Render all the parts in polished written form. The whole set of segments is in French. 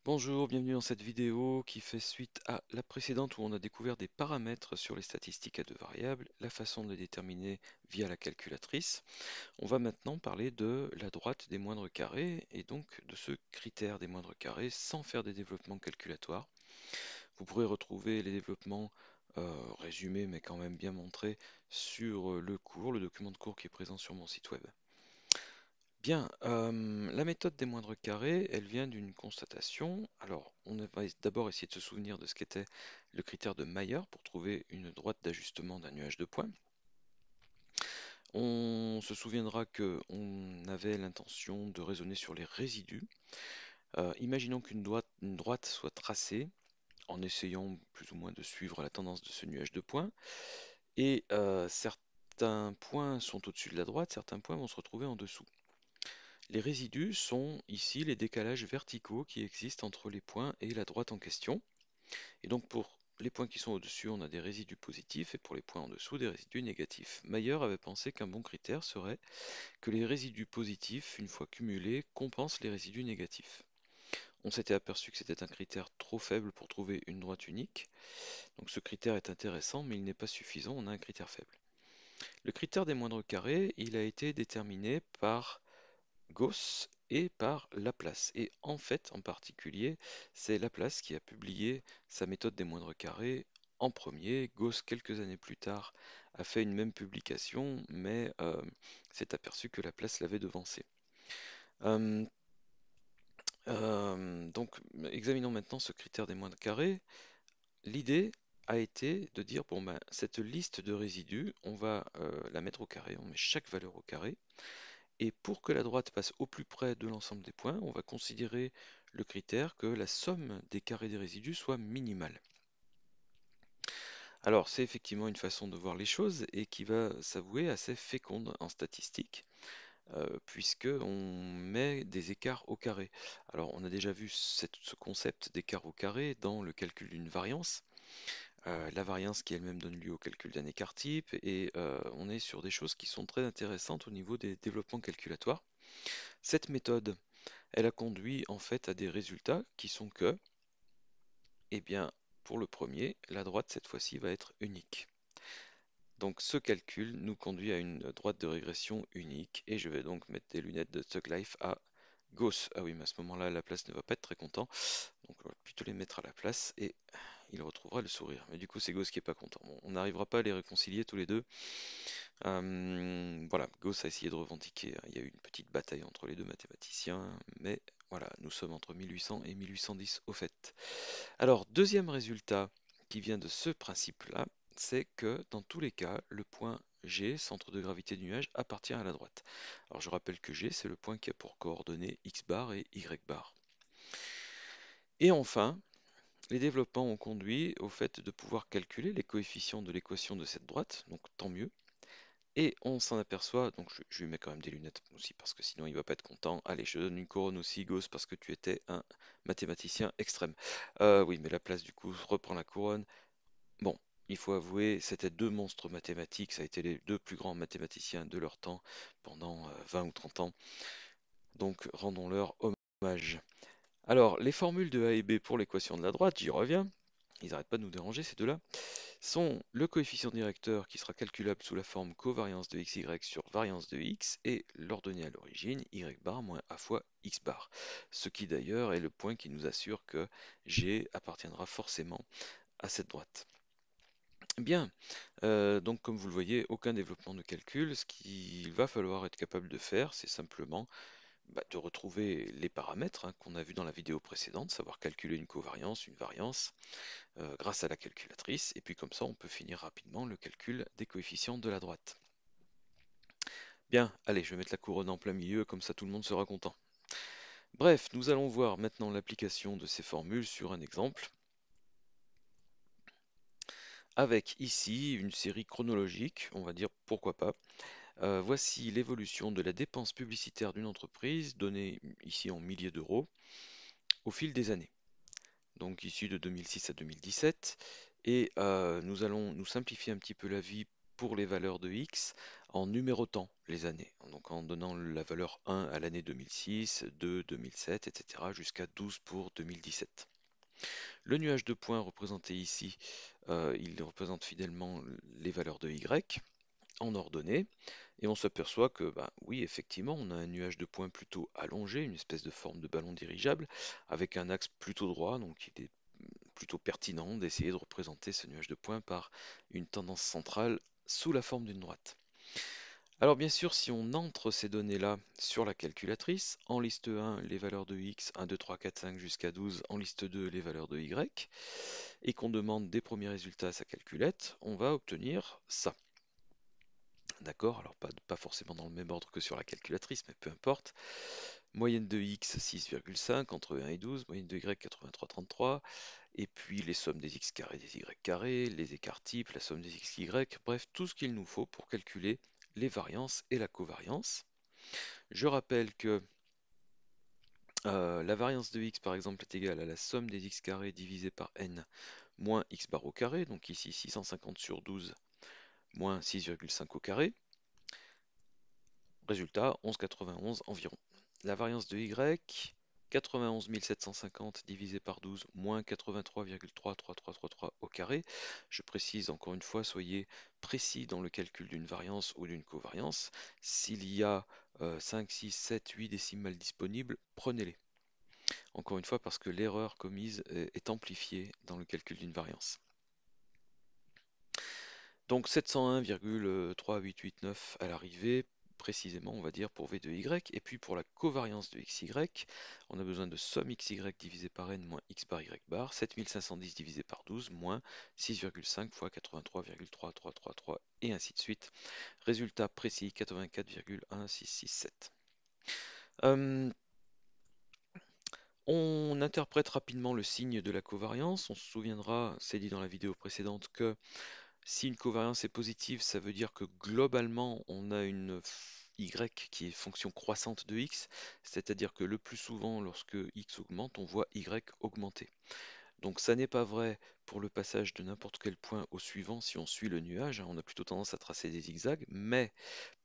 Bonjour, bienvenue dans cette vidéo qui fait suite à la précédente où on a découvert des paramètres sur les statistiques à deux variables, la façon de les déterminer via la calculatrice. On va maintenant parler de la droite des moindres carrés et donc de ce critère des moindres carrés sans faire des développements calculatoires. Vous pourrez retrouver les développements résumés mais quand même bien montrés sur le document de cours qui est présent sur mon site web. Bien, la méthode des moindres carrés, elle vient d'une constatation. Alors, on va d'abord essayer de se souvenir de ce qu'était le critère de Mayer pour trouver une droite d'ajustement d'un nuage de points. On se souviendra qu'on avait l'intention de raisonner sur les résidus. Imaginons une droite soit tracée en essayant plus ou moins de suivre la tendance de ce nuage de points. Et certains points sont au-dessus de la droite, certains points vont se retrouver en dessous. Les résidus sont ici les décalages verticaux qui existent entre les points et la droite en question. Et donc pour les points qui sont au-dessus, on a des résidus positifs et pour les points en dessous, des résidus négatifs. Mayer avait pensé qu'un bon critère serait que les résidus positifs, une fois cumulés, compensent les résidus négatifs. On s'était aperçu que c'était un critère trop faible pour trouver une droite unique. Donc ce critère est intéressant, mais il n'est pas suffisant, on a un critère faible. Le critère des moindres carrés, il a été déterminé par Gauss et par Laplace. Et en fait, en particulier, c'est Laplace qui a publié sa méthode des moindres carrés en premier. Gauss, quelques années plus tard, a fait une même publication, mais s'est aperçu que Laplace l'avait devancé. Euh, donc, examinons maintenant ce critère des moindres carrés. L'idée a été de dire, bon ben, cette liste de résidus, on va la mettre au carré, on met chaque valeur au carré. Et pour que la droite passe au plus près de l'ensemble des points, on va considérer le critère que la somme des carrés des résidus soit minimale. Alors c'est effectivement une façon de voir les choses et qui va s'avouer assez féconde en statistique, puisque on met des écarts au carré. Alors on a déjà vu ce concept d'écart au carré dans le calcul d'une variance. La variance qui elle-même donne lieu au calcul d'un écart type, et on est sur des choses qui sont très intéressantes au niveau des développements calculatoires. Cette méthode, elle a conduit en fait à des résultats qui sont que, eh bien, pour le premier, la droite cette fois-ci va être unique. Donc ce calcul nous conduit à une droite de régression unique et je vais donc mettre des lunettes de Thug Life à Gauss. Ah oui, mais à ce moment-là, la place ne va pas être très content. Donc on va plutôt les mettre à la place et il retrouvera le sourire. Mais du coup, c'est Gauss qui est pas content. Bon, on n'arrivera pas à les réconcilier tous les deux. Voilà, Gauss a essayé de revendiquer. Il y a eu une petite bataille entre les deux mathématiciens, mais voilà, nous sommes entre 1800 et 1810 au fait. Alors, deuxième résultat qui vient de ce principe-là, c'est que dans tous les cas, le point G, centre de gravité du nuage, appartient à la droite. Alors je rappelle que G, c'est le point qui a pour coordonnées x bar et y bar. Et enfin, les développements ont conduit au fait de pouvoir calculer les coefficients de l'équation de cette droite, donc tant mieux. Et on s'en aperçoit, donc je lui mets quand même des lunettes aussi parce que sinon il va pas être content. Allez, je donne une couronne aussi, Gauss, parce que tu étais un mathématicien extrême. Oui, mais la place du coup reprend la couronne. Bon, il faut avouer, c'était deux monstres mathématiques, ça a été les deux plus grands mathématiciens de leur temps pendant 20 ou 30 ans. Donc rendons-leur hommage. Alors, les formules de A et B pour l'équation de la droite, j'y reviens. Ils n'arrêtent pas de nous déranger ces deux-là, sont le coefficient directeur qui sera calculable sous la forme covariance de xy sur variance de x et l'ordonnée à l'origine y bar moins a fois x bar. Ce qui d'ailleurs est le point qui nous assure que G appartiendra forcément à cette droite. Bien, donc comme vous le voyez, aucun développement de calcul. Ce qu'il va falloir être capable de faire, c'est simplement de retrouver les paramètres qu'on a vus dans la vidéo précédente, savoir calculer une covariance, une variance, grâce à la calculatrice, et puis comme ça on peut finir rapidement le calcul des coefficients de la droite. Bien, allez, je vais mettre la couronne en plein milieu, comme ça tout le monde sera content. Bref, nous allons voir maintenant l'application de ces formules sur un exemple, avec ici une série chronologique, on va dire pourquoi pas. Voici l'évolution de la dépense publicitaire d'une entreprise, donnée ici en milliers d'euros, au fil des années. Donc ici de 2006 à 2017. Et nous allons nous simplifier un petit peu la vie pour les valeurs de x en numérotant les années, donc en donnant la valeur 1 à l'année 2006, 2, 2007, etc. jusqu'à 12 pour 2017. Le nuage de points représenté ici, il représente fidèlement les valeurs de Y en ordonnée, et on s'aperçoit que, bah, oui, effectivement, on a un nuage de points plutôt allongé, une espèce de forme de ballon dirigeable, avec un axe plutôt droit, donc il est plutôt pertinent d'essayer de représenter ce nuage de points par une tendance centrale sous la forme d'une droite. Alors bien sûr, si on entre ces données-là sur la calculatrice, en liste 1, les valeurs de x, 1, 2, 3, 4, 5 jusqu'à 12, en liste 2, les valeurs de y, et qu'on demande des premiers résultats à sa calculette, on va obtenir ça. D'accord, alors pas forcément dans le même ordre que sur la calculatrice, mais peu importe. Moyenne de x 6,5 entre 1 et 12, moyenne de y 83,33, et puis les sommes des x carrés des y carrés, les écarts types, la somme des x, y, bref, tout ce qu'il nous faut pour calculer les variances et la covariance. Je rappelle que la variance de x par exemple est égale à la somme des x carrés divisé par n moins x bar au carré, donc ici 650 sur 12 moins 6,5 au carré. Résultat, 11,91 environ. La variance de y, 91 750 divisé par 12 moins 83,33333 au carré. Je précise encore une fois, soyez précis dans le calcul d'une variance ou d'une covariance. S'il y a 5, 6, 7, 8 décimales disponibles, prenez-les. Encore une fois, parce que l'erreur commise est amplifiée dans le calcul d'une variance. Donc 701,3889 à l'arrivée, précisément on va dire pour V de Y, et puis pour la covariance de XY, on a besoin de somme XY divisé par N moins X bar Y bar, 7510 divisé par 12 moins 6,5 fois 83,3333 et ainsi de suite. Résultat précis 84,1667. On interprète rapidement le signe de la covariance. On se souviendra, c'est dit dans la vidéo précédente, que si une covariance est positive, ça veut dire que globalement, on a une y qui est fonction croissante de x, c'est-à-dire que le plus souvent, lorsque x augmente, on voit y augmenter. Donc ça n'est pas vrai pour le passage de n'importe quel point au suivant si on suit le nuage, hein, on a plutôt tendance à tracer des zigzags, mais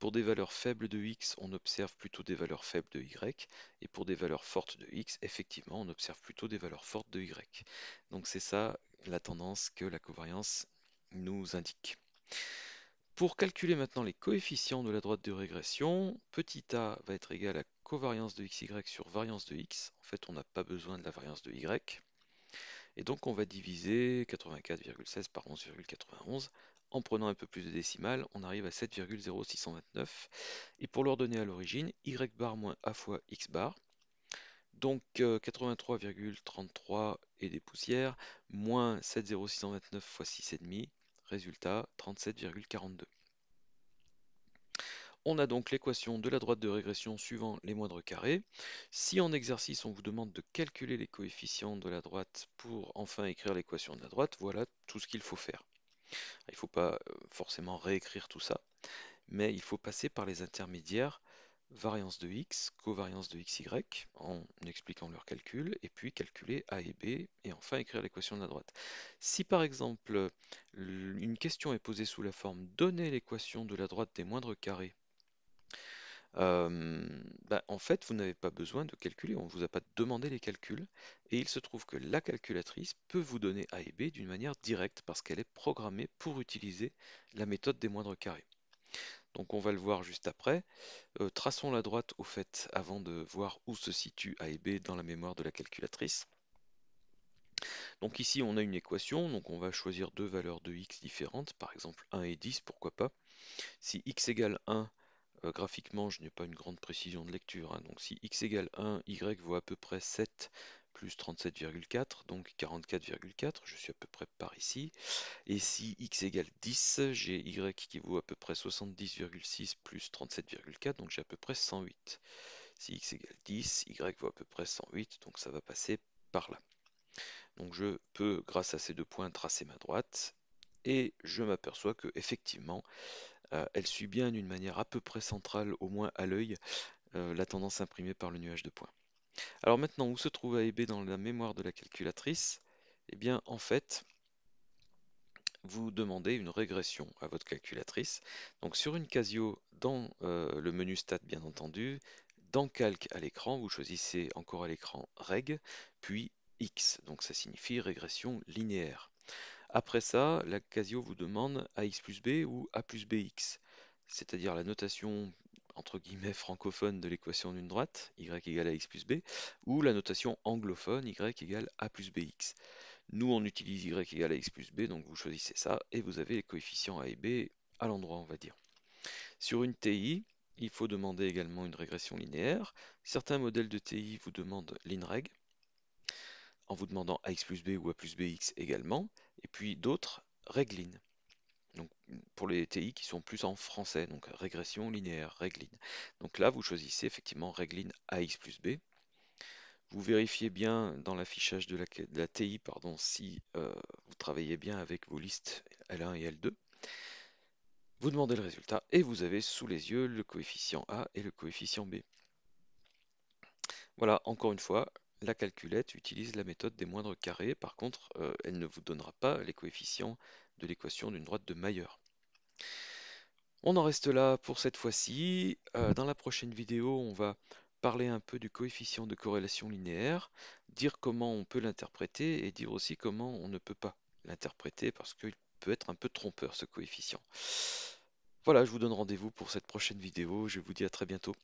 pour des valeurs faibles de x, on observe plutôt des valeurs faibles de y, et pour des valeurs fortes de x, effectivement, on observe plutôt des valeurs fortes de y. Donc c'est ça la tendance que la covariance nous indique. Pour calculer maintenant les coefficients de la droite de régression, petit a va être égal à covariance de xy sur variance de x. En fait, on n'a pas besoin de la variance de y. Et donc on va diviser 84,16 par 11,91. En prenant un peu plus de décimales, on arrive à 7,0629. Et pour l'ordonner à l'origine, y bar moins a fois x bar. Donc 83,33 et des poussières, moins 7,0629 fois 6,5, résultat 37,42. On a donc l'équation de la droite de régression suivant les moindres carrés. Si en exercice on vous demande de calculer les coefficients de la droite pour enfin écrire l'équation de la droite, voilà tout ce qu'il faut faire. Il ne faut pas forcément réécrire tout ça, mais il faut passer par les intermédiaires variance de x, covariance de xy, en expliquant leur calcul, et puis calculer a et b, et enfin écrire l'équation de la droite. Si par exemple une question est posée sous la forme donner l'équation de la droite des moindres carrés, en fait, vous n'avez pas besoin de calculer, on ne vous a pas demandé les calculs, et il se trouve que la calculatrice peut vous donner A et B d'une manière directe parce qu'elle est programmée pour utiliser la méthode des moindres carrés. Donc on va le voir juste après. Traçons la droite au fait avant de voir où se situe A et B dans la mémoire de la calculatrice. Donc ici on a une équation, donc on va choisir deux valeurs de x différentes, par exemple 1 et 10, pourquoi pas. Si x égale 1, graphiquement, je n'ai pas une grande précision de lecture, hein. Donc si x égale 1, y vaut à peu près 7 plus 37,4, donc 44,4, je suis à peu près par ici. Et si x égale 10, j'ai y qui vaut à peu près 70,6 plus 37,4, donc j'ai à peu près 108. Si x égale 10, y vaut à peu près 108, donc ça va passer par là. Donc je peux, grâce à ces deux points, tracer ma droite, et je m'aperçois que effectivement, elle suit bien d'une manière à peu près centrale, au moins à l'œil, la tendance imprimée par le nuage de points. Alors maintenant, où se trouve A et B dans la mémoire de la calculatrice? Eh bien, en fait, vous demandez une régression à votre calculatrice. Donc sur une Casio, dans le menu Stat bien entendu, dans Calque à l'écran, vous choisissez encore à l'écran Reg, puis X, donc ça signifie régression linéaire. Après ça, la Casio vous demande AX plus B ou A plus BX, c'est-à-dire la notation entre guillemets francophone de l'équation d'une droite, y égale à x plus b, ou la notation anglophone, y égale a plus bx. Nous, on utilise y égale à x plus b, donc vous choisissez ça, et vous avez les coefficients a et b à l'endroit, on va dire. Sur une TI, il faut demander également une régression linéaire. Certains modèles de TI vous demandent l'inreg, en vous demandant ax plus b ou a plus bx également, et puis d'autres reglin. Donc pour les TI qui sont plus en français, donc régression linéaire, reglin. Donc là, vous choisissez effectivement reglin ax plus b. Vous vérifiez bien dans l'affichage de la TI pardon, si vous travaillez bien avec vos listes L1 et L2. Vous demandez le résultat et vous avez sous les yeux le coefficient A et le coefficient B. Voilà, encore une fois, la calculette utilise la méthode des moindres carrés. Par contre, elle ne vous donnera pas les coefficients de l'équation d'une droite de Mayer. On en reste là pour cette fois-ci. Dans la prochaine vidéo, on va parler un peu du coefficient de corrélation linéaire, dire comment on peut l'interpréter et dire aussi comment on ne peut pas l'interpréter parce qu'il peut être un peu trompeur ce coefficient. Voilà, je vous donne rendez-vous pour cette prochaine vidéo. Je vous dis à très bientôt.